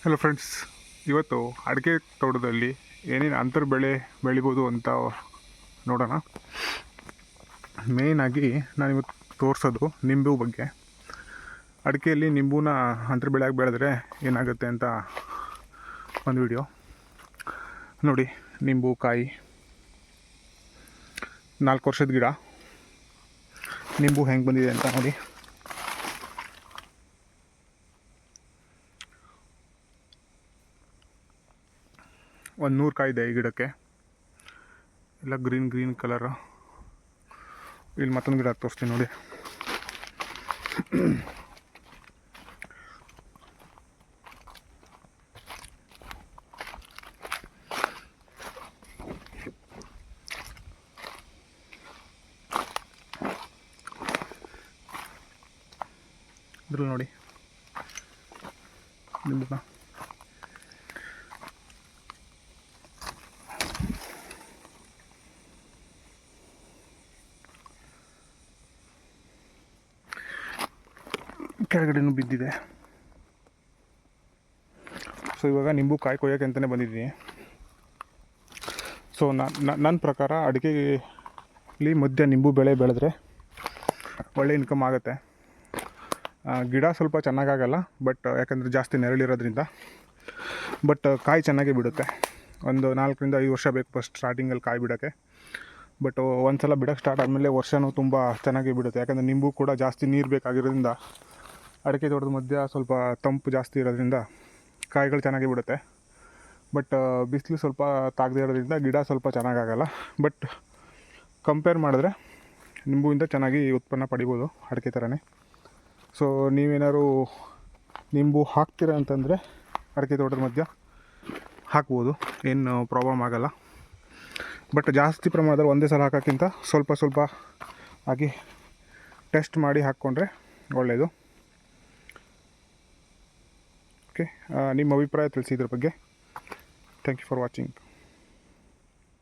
Hello friends, ಇವತ್ತು ಅಡಿಕೆ ತೋಟದಲ್ಲಿ ಏನೇನು ಅಂತರ ಬೆಳೆ ಬೆಳಿಬೋದು ಅಂತ ನೋಡೋಣ. ಮೇಯ್ನಾಗಿ ನಾನಿವತ್ತು ತೋರಿಸೋದು ನಿಂಬು ಬಗ್ಗೆ. ಅಡಿಕೆಯಲ್ಲಿ ನಿಂಬೂನ ಅಂತರ ಬೆಳೆಯಾಗಿ ಬೆಳೆದ್ರೆ ಏನಾಗುತ್ತೆ ಅಂತ ಒಂದು ವಿಡಿಯೋ ನೋಡಿ. ನಿಂಬು ಕಾಯಿ 4 ವರ್ಷದ ಗಿಡ, ನಿಂಬು ಹೆಂಗೆ ಬಂದಿದೆ ಅಂತ ನೋಡಿ. ಒಂದು 100 ಕಾಯಿ ಇದೆ ಈ ಗಿಡಕ್ಕೆ, ಎಲ್ಲ ಗ್ರೀನ್ ಕಲರು. ಇಲ್ಲಿ ಮತ್ತೊಂದು ಗಿಡ ತೋರಿಸ್ತೀನಿ ನೋಡಿ. ಇದ್ರಲ್ಲಿ ನೋಡಿ ನಿಂಬುನ. ಕೆಳಗಡೆನೂ ಬಿದ್ದಿದೆ. ಸೊ ಇವಾಗ ನಿಂಬು ಕಾಯಿ ಕೊಯ್ಯೋಕೆ ಅಂತಲೇ ಬಂದಿದ್ದೀನಿ. ಸೊ ನನ್ನ ಪ್ರಕಾರ ಅಡಿಕೆಲಿ ಮಧ್ಯ ನಿಂಬು ಬೆಳೆ ಬೆಳೆದ್ರೆ ಒಳ್ಳೆ ಇನ್ಕಮ್ ಆಗುತ್ತೆ. ಗಿಡ ಸ್ವಲ್ಪ ಚೆನ್ನಾಗಾಗಲ್ಲ, ಬಟ್ ಯಾಕಂದರೆ ಜಾಸ್ತಿ ನೆರಳಿರೋದ್ರಿಂದ. ಬಟ್ ಕಾಯಿ ಚೆನ್ನಾಗೇ ಬಿಡುತ್ತೆ. ಒಂದು 4 ರಿಂದ 5 ವರ್ಷ ಬೇಕು ಫಸ್ಟ್ ಸ್ಟಾರ್ಟಿಂಗಲ್ಲಿ ಕಾಯಿ ಬಿಡೋಕ್ಕೆ. ಬಟ್ ಒಂದು ಸಲ ಬಿಡೋಕ್ಕೆ ಸ್ಟಾರ್ಟ್ ಆದಮೇಲೆ ವರ್ಷವೂ ತುಂಬ ಚೆನ್ನಾಗಿ ಬಿಡುತ್ತೆ. ಯಾಕಂದರೆ ನಿಂಬು ಕೂಡ ಜಾಸ್ತಿ ನೀರು ಬೇಕಾಗಿರೋದ್ರಿಂದ, ಅಡಿಕೆ ತೋಟದ ಮಧ್ಯ ಸ್ವಲ್ಪ ತಂಪು ಜಾಸ್ತಿ ಇರೋದ್ರಿಂದ ಕಾಯಿಗಳು ಚೆನ್ನಾಗಿ ಬಿಡುತ್ತೆ. ಬಟ್ ಬಿಸಿಲು ಸ್ವಲ್ಪ ತಾಗದೇ ಇರೋದ್ರಿಂದ ಗಿಡ ಸ್ವಲ್ಪ ಚೆನ್ನಾಗಾಗಲ್ಲ. ಬಟ್ ಕಂಪೇರ್ ಮಾಡಿದ್ರೆ ನಿಂಬುವಿಂದ ಚೆನ್ನಾಗಿ ಉತ್ಪನ್ನ ಪಡಿಬೋದು ಅಡಿಕೆ ಥರನೇ. ಸೊ ನೀವೇನಾದ್ರು ನಿಂಬು ಹಾಕ್ತೀರ ಅಂತಂದರೆ ಅಡಿಕೆ ತೋಟದ ಮಧ್ಯ ಹಾಕ್ಬೋದು, ಏನು ಪ್ರಾಬ್ಲಮ್ ಆಗೋಲ್ಲ. ಬಟ್ ಜಾಸ್ತಿ ಪ್ರಮಾಣದಲ್ಲಿ ಒಂದೇ ಸಲ ಹಾಕೋಕ್ಕಿಂತ ಸ್ವಲ್ಪ ಹಾಕಿ ಟೆಸ್ಟ್ ಮಾಡಿ ಹಾಕ್ಕೊಂಡ್ರೆ ಒಳ್ಳೆಯದು. ಓಕೆ, ನಿಮ್ಮ ಅಭಿಪ್ರಾಯ ತಿಳಿಸಿ ಇದ್ರ ಬಗ್ಗೆ. Thank you for watching.